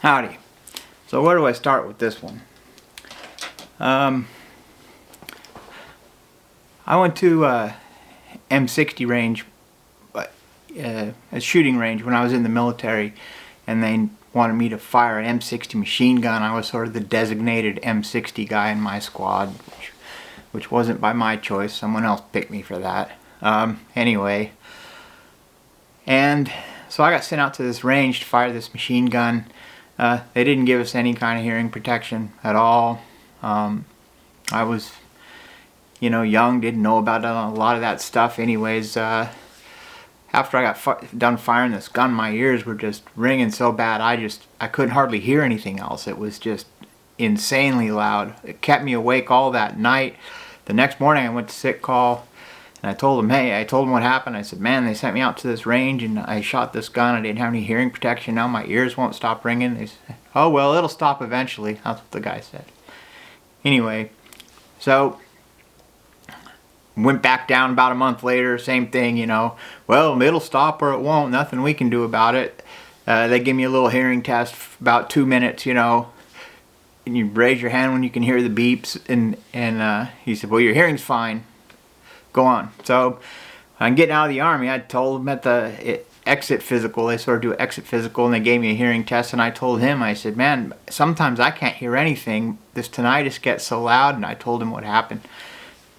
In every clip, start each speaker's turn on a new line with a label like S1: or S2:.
S1: Howdy. So where do I start with this one? I went to M60 range, a shooting range when I was in the military, and they wanted me to fire an M60 machine gun. I was sort of the designated M60 guy in my squad, which wasn't by my choice. Someone else picked me for that. Anyway, and so I got sent out to this range to fire this machine gun. They didn't give us any kind of hearing protection at all. I was, young, didn't know about a lot of that stuff. Anyways, after I got done firing this gun, my ears were just ringing so bad I couldn't hardly hear anything else. It was just insanely loud. It kept me awake all that night. The next morning I went to sick call. And I told them what happened. I said, man, they sent me out to this range and I shot this gun. I didn't have any hearing protection. Now my ears won't stop ringing. They said, oh, well, it'll stop eventually. That's what the guy said. Anyway, so went back down about a month later. Same thing, Well, it'll stop or it won't. Nothing we can do about it. They give me a little hearing test for about 2 minutes, and you raise your hand when you can hear the beeps. And he said, well, your hearing's fine. Go on. So I'm getting out of the Army. I told him at the exit physical, they sort of do an exit physical, and they gave me a hearing test, and I told him, I said, man, sometimes I can't hear anything. This tinnitus gets so loud, and I told him what happened.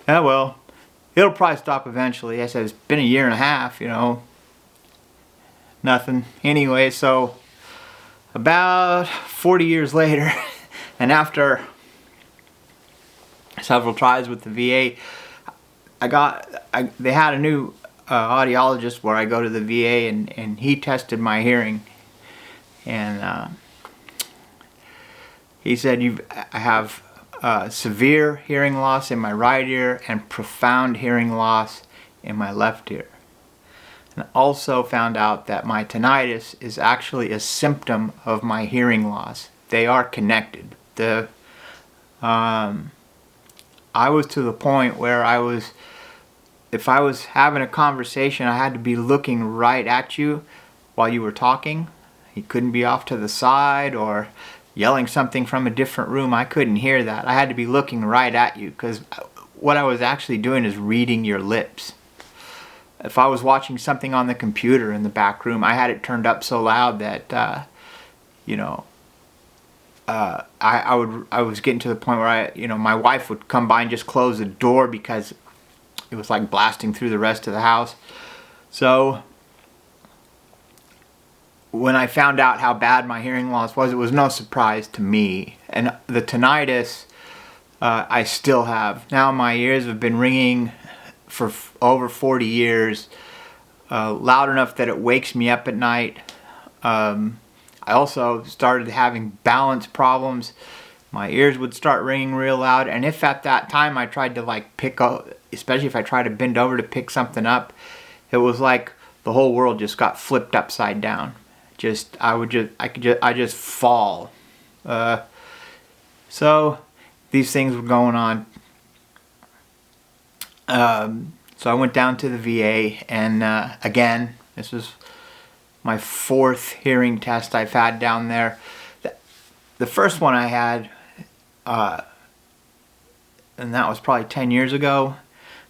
S1: Yeah, well, it'll probably stop eventually. I said, it's been a year and a half, nothing. Anyway, so about 40 years later, and after several tries with the VA, they had a new audiologist where I go to the VA, and he tested my hearing, and he said I have severe hearing loss in my right ear and profound hearing loss in my left ear. And also found out that my tinnitus is actually a symptom of my hearing loss. They are connected. I was to the point where if I was having a conversation, I had to be looking right at you while you were talking. You couldn't be off to the side or yelling something from a different room. I couldn't hear that. I had to be looking right at you, because what I was actually doing is reading your lips. If I was watching something on the computer in the back room, I had it turned up so loud that I was getting to the point where my wife would come by and just close the door because it was like blasting through the rest of the house. So when I found out how bad my hearing loss was, it was no surprise to me. And the tinnitus I still have. Now my ears have been ringing for over 40 years, loud enough that it wakes me up at night. I also started having balance problems. My ears would start ringing real loud, and if at that time I tried to pick up, especially if I tried to bend over to pick something up, it was like the whole world just got flipped upside down. I just fall. So these things were going on. So I went down to the VA, and again, this was my 4th hearing test I've had down there. The first one I had, and that was probably 10 years ago.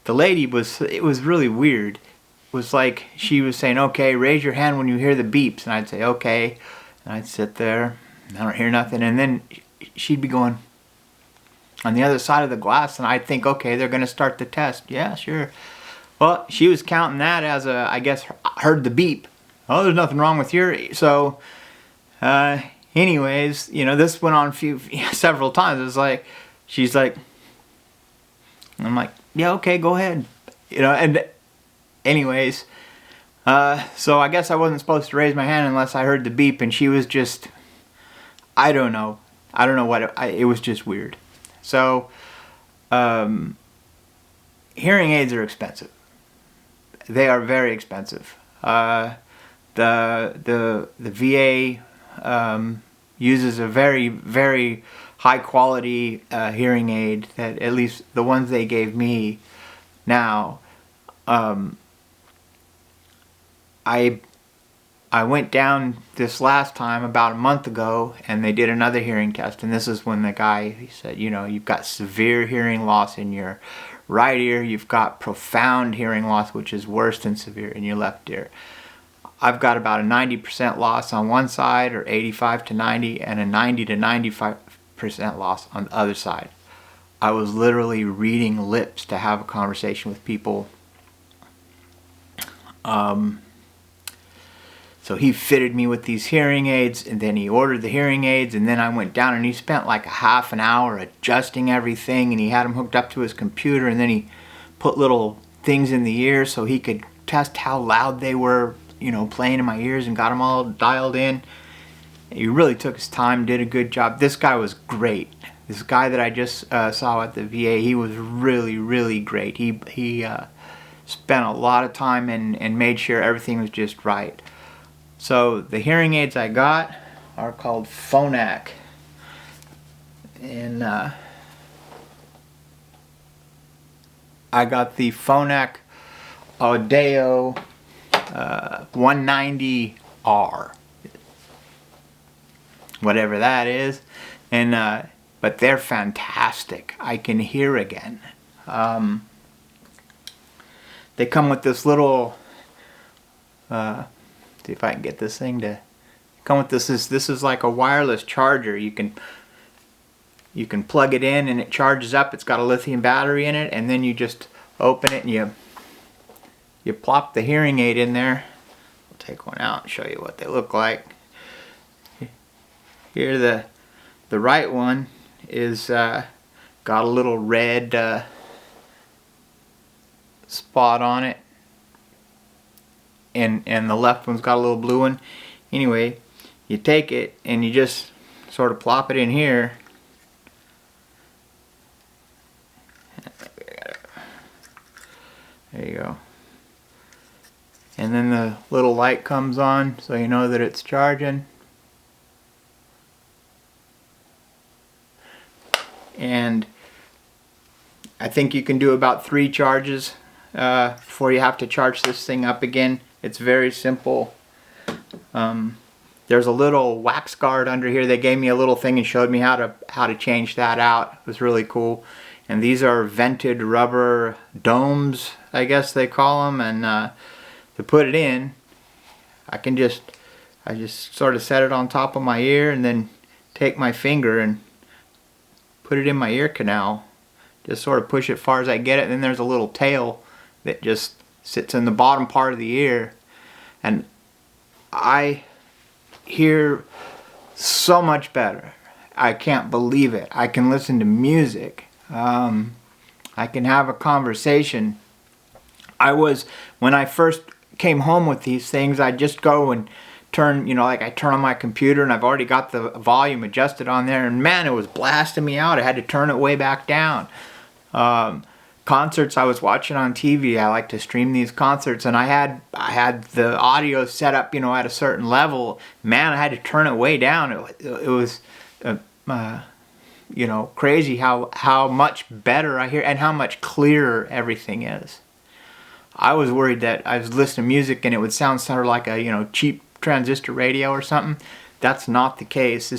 S1: The lady it was really weird. It was like she was saying, okay, raise your hand when you hear the beeps. And I'd say, okay. And I'd sit there, and I don't hear nothing. And then she'd be going on the other side of the glass, and I'd think, okay, they're going to start the test. Yeah, sure. Well, she was counting that as I guess, heard the beep. Oh, there's nothing wrong with your ear. So, anyways, this went on several times. It was like, she's like, I'm like, yeah, okay, go ahead. And anyways, so I guess I wasn't supposed to raise my hand unless I heard the beep, and she was just, I don't know what, it was just weird. So, hearing aids are expensive. They are very expensive. The VA uses a very, very high quality hearing aid, that at least the ones they gave me now, I I went down this last time about a month ago, and they did another hearing test, and this is when the guy, he said, you know, you've got severe hearing loss in your right ear, you've got profound hearing loss, which is worse than severe, in your left ear. I've got about a 90% loss on one side, or 85 to 90, and a 90 to 95% loss on the other side. I was literally reading lips to have a conversation with people. So he fitted me with these hearing aids, and then he ordered the hearing aids, and then I went down and he spent like a half an hour adjusting everything, and he had them hooked up to his computer, and then he put little things in the ear so he could test how loud they were, you know, playing in my ears, and got them all dialed in. He really took his time, did a good job. This guy was great. This guy that I just saw at the VA, he was really, really great. He spent a lot of time and made sure everything was just right. So the hearing aids I got are called Phonak, and I got the Phonak Audeo 190R, whatever that is, and but they're fantastic. I can hear again. They come with this little. See if I can get this thing to come with this. This is like a wireless charger. You can plug it in and it charges up. It's got a lithium battery in it, and then you just open it and you plop the hearing aid in there. I'll take one out and show you what they look like. Here the right one is got a little red spot on it. And the left one's got a little blue one. Anyway, you take it and you just sort of plop it in here. There you go. And then the little light comes on so you know that it's charging. And I think you can do about 3 charges before you have to charge this thing up again. It's very simple. There's a little wax guard under here. They gave me a little thing and showed me how to change that out. It was really cool. And these are vented rubber domes, I guess they call them. And to put it in, I just sort of set it on top of my ear and then take my finger and put it in my ear canal. Just sort of push it as far as I get it. And then there's a little tail that just sits in the bottom part of the ear, and I hear so much better. I can't believe it. I can listen to music. I can have a conversation. When I first came home with these things, I'd just go and turn, you know, like I turn on my computer and I've already got the volume adjusted on there, and man, it was blasting me out. I had to turn it way back down. Concerts I was watching on TV, I like to stream these concerts, and I had the audio set up, you know, at a certain level. Man, I had to turn it way down. It was you know, crazy how much better I hear and how much clearer everything is. I was worried that I was listening to music and it would sound sort of like a, you know, cheap transistor radio or something. That's not the case.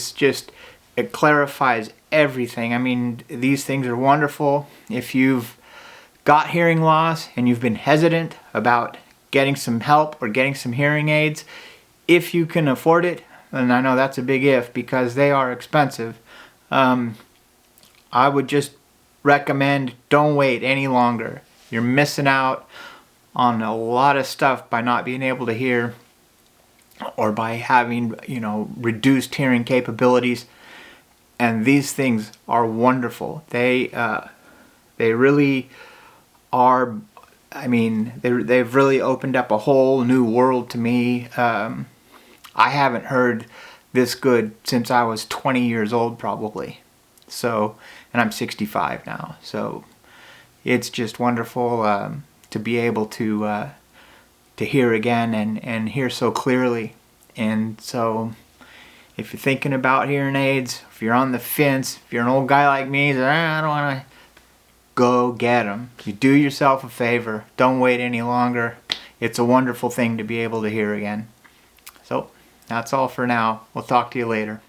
S1: It clarifies everything. I mean, these things are wonderful. If you've got hearing loss and you've been hesitant about getting some help or getting some hearing aids, if you can afford it, and I know that's a big if because they are expensive, I would just recommend don't wait any longer. You're missing out on a lot of stuff by not being able to hear or by having, you know, reduced hearing capabilities. And these things are wonderful. They really are. I mean, they've really opened up a whole new world to me. I haven't heard this good since I was 20 years old, probably. So, and I'm 65 now. So, it's just wonderful to be able to hear again and hear so clearly. And so, if you're thinking about hearing aids, if you're on the fence, if you're an old guy like me, I don't want to, go get them. You do yourself a favor. Don't wait any longer. It's a wonderful thing to be able to hear again. So that's all for now. We'll talk to you later.